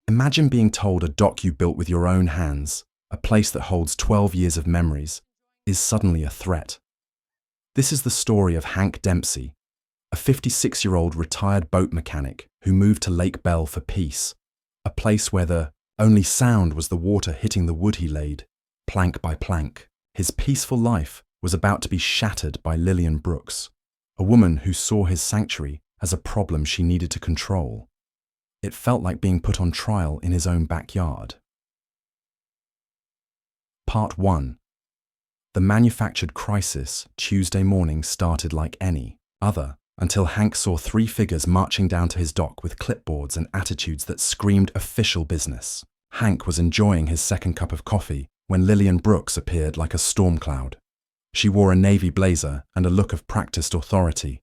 Imagine being told a dock you built with your own hands, a place that holds 12 years of memories, is suddenly a threat. This is the story of Hank Dempsey, a 56-year-old retired boat mechanic who moved to Lake Bell for peace, a place where the only sound was the water hitting the wood he laid, plank by plank. His peaceful life was about to be shattered by Lillian Brooks, a woman who saw his sanctuary as a problem she needed to control. It felt like being put on trial in his own backyard. Part 1. The manufactured crisis Tuesday morning started like any other, until Hank saw 3 figures marching down to his dock with clipboards and attitudes that screamed official business. Hank was enjoying his second cup of coffee when Lillian Brooks appeared like a storm cloud. She wore a navy blazer and a look of practiced authority.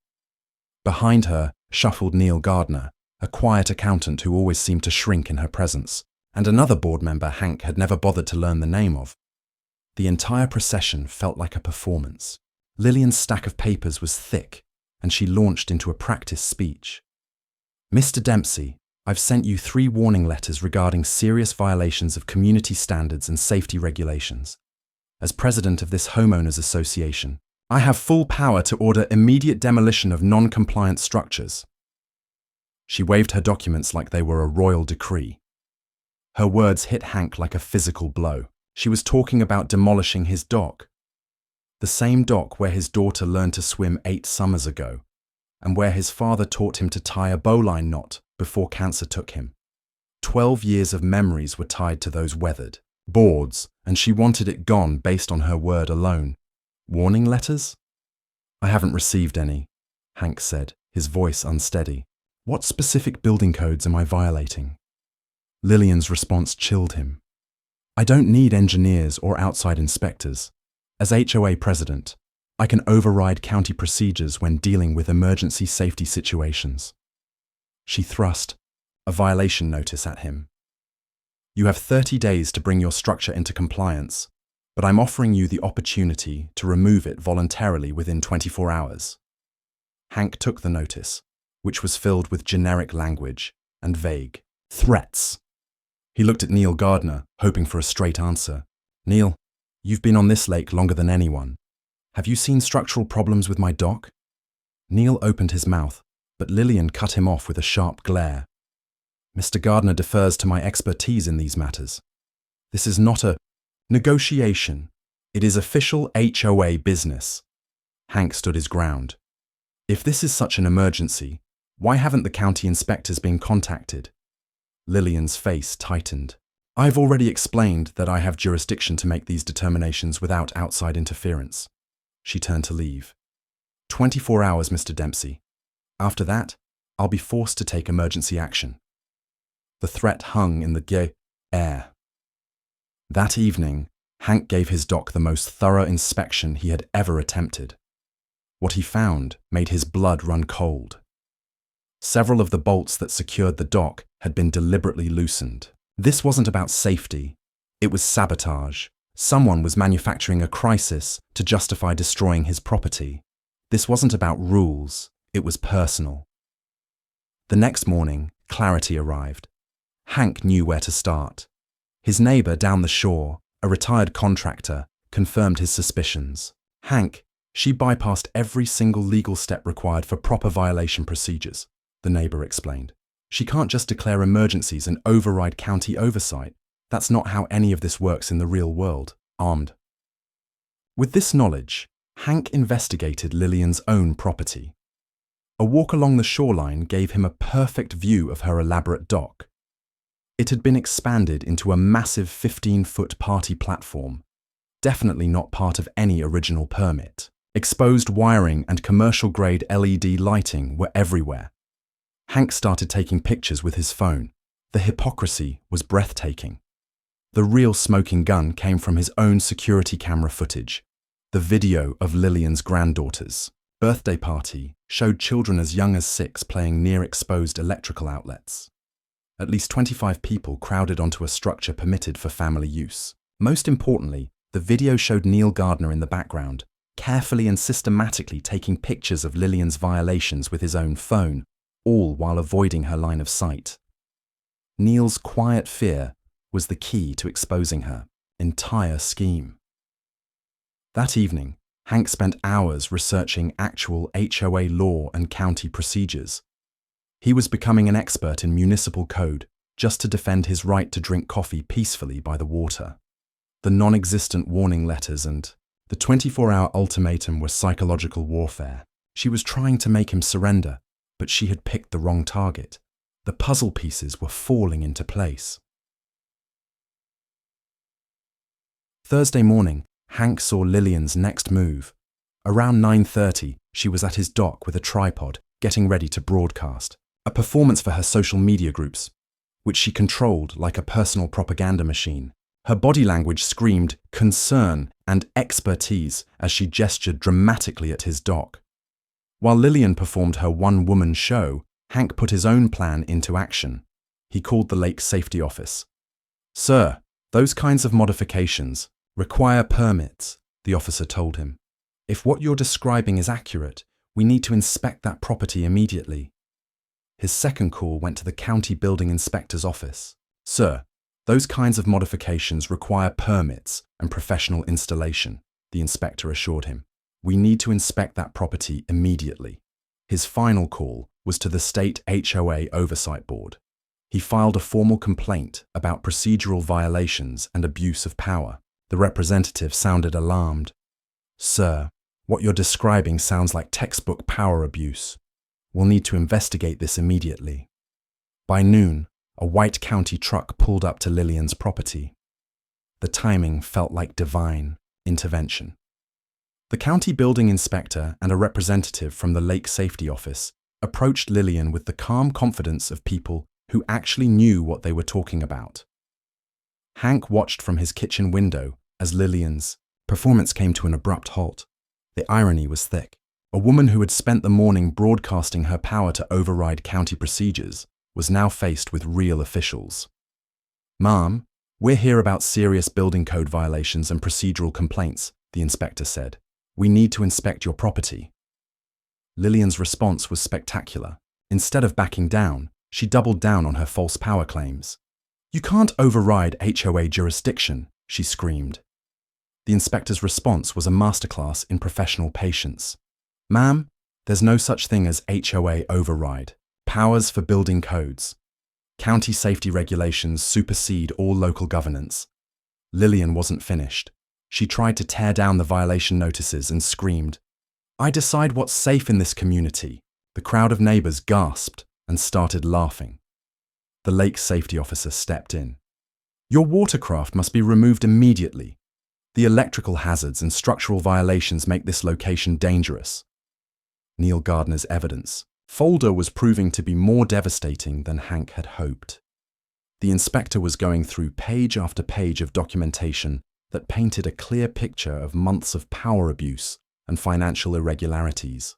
Behind her shuffled Neil Gardner, a quiet accountant who always seemed to shrink in her presence, and another board member Hank had never bothered to learn the name of. The entire procession felt like a performance. Lillian's stack of papers was thick, and she launched into a practice speech. "Mr. Dempsey, I've sent you 3 warning letters regarding serious violations of community standards and safety regulations. As president of this homeowners association, I have full power to order immediate demolition of non-compliant structures." She waved her documents like they were a royal decree. Her words hit Hank like a physical blow. She was talking about demolishing his dock. The same dock where his daughter learned to swim 8 summers ago, and where his father taught him to tie a bowline knot before cancer took him. 12 years of memories were tied to those weathered boards, and she wanted it gone based on her word alone. Warning letters? "I haven't received any," Hank said, his voice unsteady. "What specific building codes am I violating?" Lillian's response chilled him. "I don't need engineers or outside inspectors. As HOA president, I can override county procedures when dealing with emergency safety situations." She thrust a violation notice at him. "You have 30 days to bring your structure into compliance, but I'm offering you the opportunity to remove it voluntarily within 24 hours. Hank took the notice, which was filled with generic language and vague threats. He looked at Neil Gardner, hoping for a straight answer. "Neil, you've been on this lake longer than anyone. Have you seen structural problems with my dock?" Neil opened his mouth, but Lillian cut him off with a sharp glare. "Mr. Gardner defers to my expertise in these matters. This is not a negotiation. It is official HOA business." Hank stood his ground. "If this is such an emergency, why haven't the county inspectors been contacted?" Lillian's face tightened. "I've already explained that I have jurisdiction to make these determinations without outside interference." She turned to leave. 24 hours, Mr. Dempsey. After that, I'll be forced to take emergency action." The threat hung in the gay air. That evening, Hank gave his dock the most thorough inspection he had ever attempted. What he found made his blood run cold. Several of the bolts that secured the dock had been deliberately loosened. This wasn't about safety. It was sabotage. Someone was manufacturing a crisis to justify destroying his property. This wasn't about rules. It was personal. The next morning, clarity arrived. Hank knew where to start. His neighbor down the shore, a retired contractor, confirmed his suspicions. "Hank, she bypassed every single legal step required for proper violation procedures," the neighbor explained. "She can't just declare emergencies and override county oversight. That's not how any of this works in the real world." Armed. With this knowledge, Hank investigated Lillian's own property. A walk along the shoreline gave him a perfect view of her elaborate dock. It had been expanded into a massive 15-foot party platform, definitely not part of any original permit. Exposed wiring and commercial-grade LED lighting were everywhere. Hank started taking pictures with his phone. The hypocrisy was breathtaking. The real smoking gun came from his own security camera footage. The video of Lillian's granddaughter's birthday party showed children as young as 6 playing near exposed electrical outlets. At least 25 people crowded onto a structure permitted for family use. Most importantly, the video showed Neil Gardner in the background, carefully and systematically taking pictures of Lillian's violations with his own phone, all while avoiding her line of sight. Neil's quiet fear was the key to exposing her entire scheme. That evening, Hank spent hours researching actual HOA law and county procedures. He was becoming an expert in municipal code just to defend his right to drink coffee peacefully by the water. The non-existent warning letters and the 24-hour ultimatum were psychological warfare. She was trying to make him surrender, but she had picked the wrong target. The puzzle pieces were falling into place. Thursday morning, Hank saw Lillian's next move. Around 9:30, she was at his dock with a tripod, getting ready to broadcast a performance for her social media groups, which she controlled like a personal propaganda machine. Her body language screamed concern and expertise as she gestured dramatically at his dock. While Lillian performed her one-woman show, Hank put his own plan into action. He called the lake safety office. "Sir, those kinds of modifications require permits," the officer told him. "If what you're describing is accurate, we need to inspect that property immediately." His second call went to the county building inspector's office. "Sir, those kinds of modifications require permits and professional installation," the inspector assured him. "We need to inspect that property immediately." His final call was to the state HOA oversight board. He filed a formal complaint about procedural violations and abuse of power. The representative sounded alarmed. "Sir, what you're describing sounds like textbook power abuse. We'll need to investigate this immediately." By noon, a white county truck pulled up to Lillian's property. The timing felt like divine intervention. The county building inspector and a representative from the lake safety office approached Lillian with the calm confidence of people who actually knew what they were talking about. Hank watched from his kitchen window as Lillian's performance came to an abrupt halt. The irony was thick. A woman who had spent the morning broadcasting her power to override county procedures was now faced with real officials. "Ma'am, we're here about serious building code violations and procedural complaints," the inspector said. "We need to inspect your property." Lillian's response was spectacular. Instead of backing down, she doubled down on her false power claims. "You can't override HOA jurisdiction," she screamed. The inspector's response was a masterclass in professional patience. "Ma'am, there's no such thing as HOA override. Powers for building codes. County safety regulations supersede all local governance." Lillian wasn't finished. She tried to tear down the violation notices and screamed, "I decide what's safe in this community." The crowd of neighbors gasped and started laughing. The lake safety officer stepped in. "Your watercraft must be removed immediately. The electrical hazards and structural violations make this location dangerous." Neil Gardner's evidence folder was proving to be more devastating than Hank had hoped. The inspector was going through page after page of documentation that painted a clear picture of months of power abuse and financial irregularities.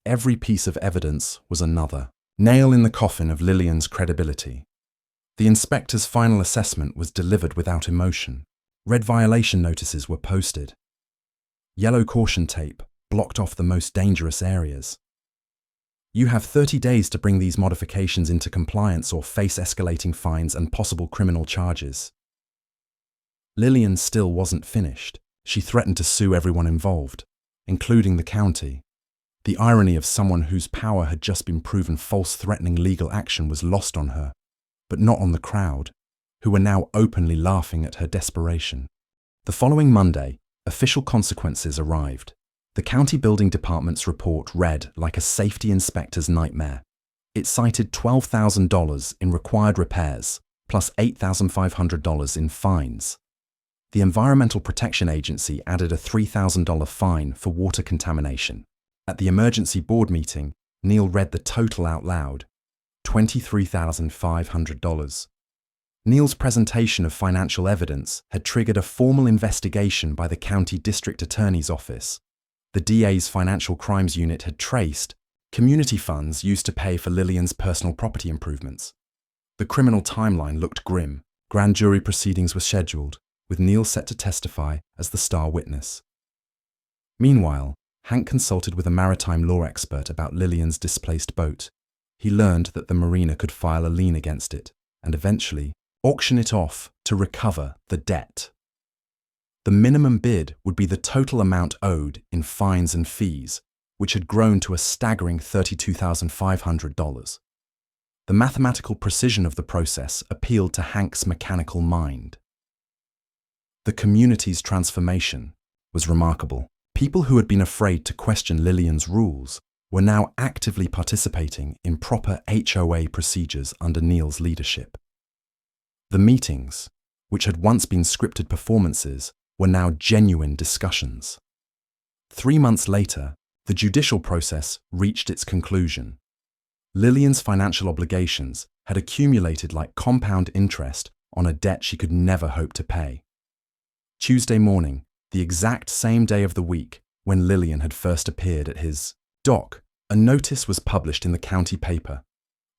Every piece of evidence was another nail in the coffin of Lillian's credibility. The inspector's final assessment was delivered without emotion. Red violation notices were posted. Yellow caution tape blocked off the most dangerous areas. "You have 30 days to bring these modifications into compliance or face escalating fines and possible criminal charges." Lillian still wasn't finished. She threatened to sue everyone involved, including the county. The irony of someone whose power had just been proven false threatening legal action was lost on her, but not on the crowd, who were now openly laughing at her desperation. The following Monday, official consequences arrived. The county building department's report read like a safety inspector's nightmare. It cited $12,000 in required repairs, plus $8,500 in fines. The Environmental Protection Agency added a $3,000 fine for water contamination. At the emergency board meeting, Neil read the total out loud: $23,500. Neil's presentation of financial evidence had triggered a formal investigation by the county district attorney's office. The DA's financial crimes unit had traced community funds used to pay for Lillian's personal property improvements. The criminal timeline looked grim. Grand jury proceedings were scheduled, with Neil set to testify as the star witness. Meanwhile, Hank consulted with a maritime law expert about Lillian's displaced boat. He learned that the marina could file a lien against it, and eventually auction it off to recover the debt. The minimum bid would be the total amount owed in fines and fees, which had grown to a staggering $32,500. The mathematical precision of the process appealed to Hank's mechanical mind. The community's transformation was remarkable. People who had been afraid to question Lillian's rules were now actively participating in proper HOA procedures under Neil's leadership. The meetings, which had once been scripted performances, were now genuine discussions. 3 months later, the judicial process reached its conclusion. Lillian's financial obligations had accumulated like compound interest on a debt she could never hope to pay. Tuesday morning, the exact same day of the week when Lillian had first appeared at his dock, a notice was published in the county paper.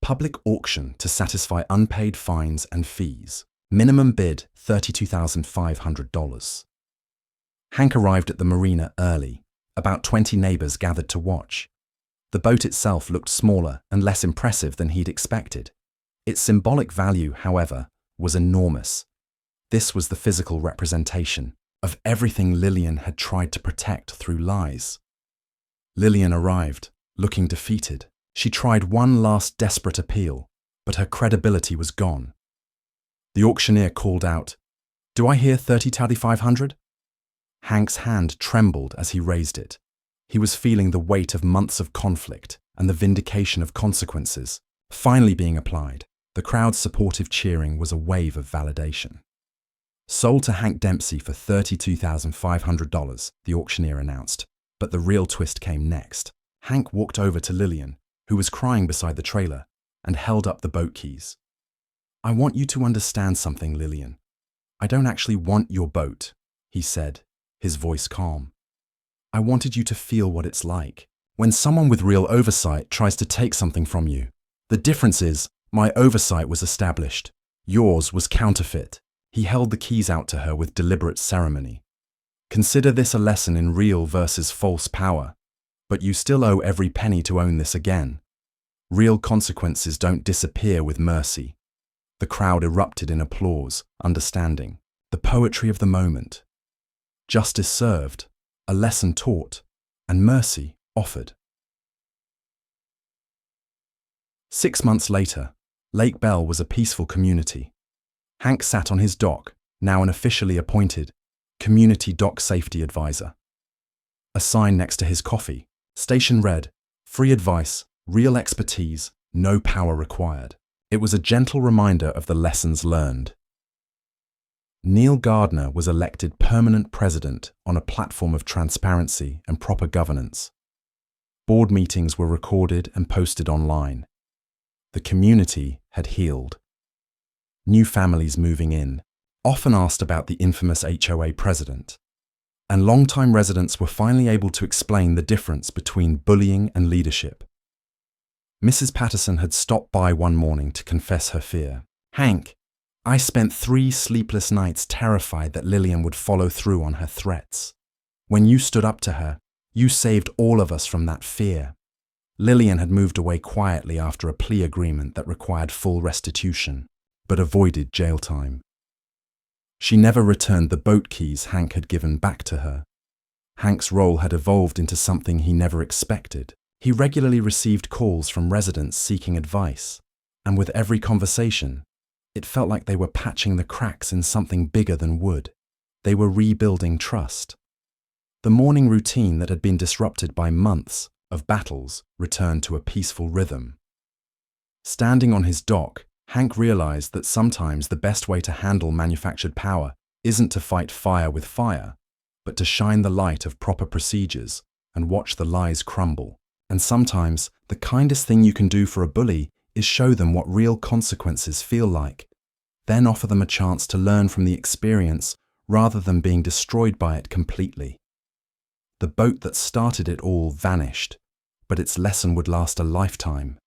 Public auction to satisfy unpaid fines and fees. Minimum bid $32,500. Hank arrived at the marina early. About 20 neighbors gathered to watch. The boat itself looked smaller and less impressive than he'd expected. Its symbolic value, however, was enormous. This was the physical representation of everything Lillian had tried to protect through lies. Lillian arrived, looking defeated. She tried one last desperate appeal, but her credibility was gone. The auctioneer called out, "Do I hear $30,500?" Hank's hand trembled as he raised it. He was feeling the weight of months of conflict and the vindication of consequences finally being applied. The crowd's supportive cheering was a wave of validation. Sold to Hank Dempsey for $32,500, the auctioneer announced. But the real twist came next. Hank walked over to Lillian, who was crying beside the trailer, and held up the boat keys. "I want you to understand something, Lillian. I don't actually want your boat," he said, his voice calm. "I wanted you to feel what it's like when someone with real oversight tries to take something from you. The difference is, my oversight was established. Yours was counterfeit." He held the keys out to her with deliberate ceremony. "Consider this a lesson in real versus false power. But you still owe every penny to own this again. Real consequences don't disappear with mercy." The crowd erupted in applause, understanding the poetry of the moment. Justice served, a lesson taught, and mercy offered. 6 months later, Lake Bell was a peaceful community. Hank sat on his dock, now an officially appointed community dock safety advisor. A sign next to his coffee station read, "Free advice, real expertise, no power required." It was a gentle reminder of the lessons learned. Neil Gardner was elected permanent president on a platform of transparency and proper governance. Board meetings were recorded and posted online. The community had healed. New families moving in often asked about the infamous HOA president, and longtime residents were finally able to explain the difference between bullying and leadership. Mrs. Patterson had stopped by one morning to confess her fear. "Hank, I spent 3 sleepless nights terrified that Lillian would follow through on her threats. When you stood up to her, you saved all of us from that fear." Lillian had moved away quietly after a plea agreement that required full restitution, but avoided jail time. She never returned the boat keys Hank had given back to her. Hank's role had evolved into something he never expected. He regularly received calls from residents seeking advice, and with every conversation, it felt like they were patching the cracks in something bigger than wood. They were rebuilding trust. The morning routine that had been disrupted by months of battles returned to a peaceful rhythm. Standing on his dock, Hank realized that sometimes the best way to handle manufactured power isn't to fight fire with fire, but to shine the light of proper procedures and watch the lies crumble. And sometimes the kindest thing you can do for a bully is show them what real consequences feel like, then offer them a chance to learn from the experience rather than being destroyed by it completely. The boat that started it all vanished, but its lesson would last a lifetime.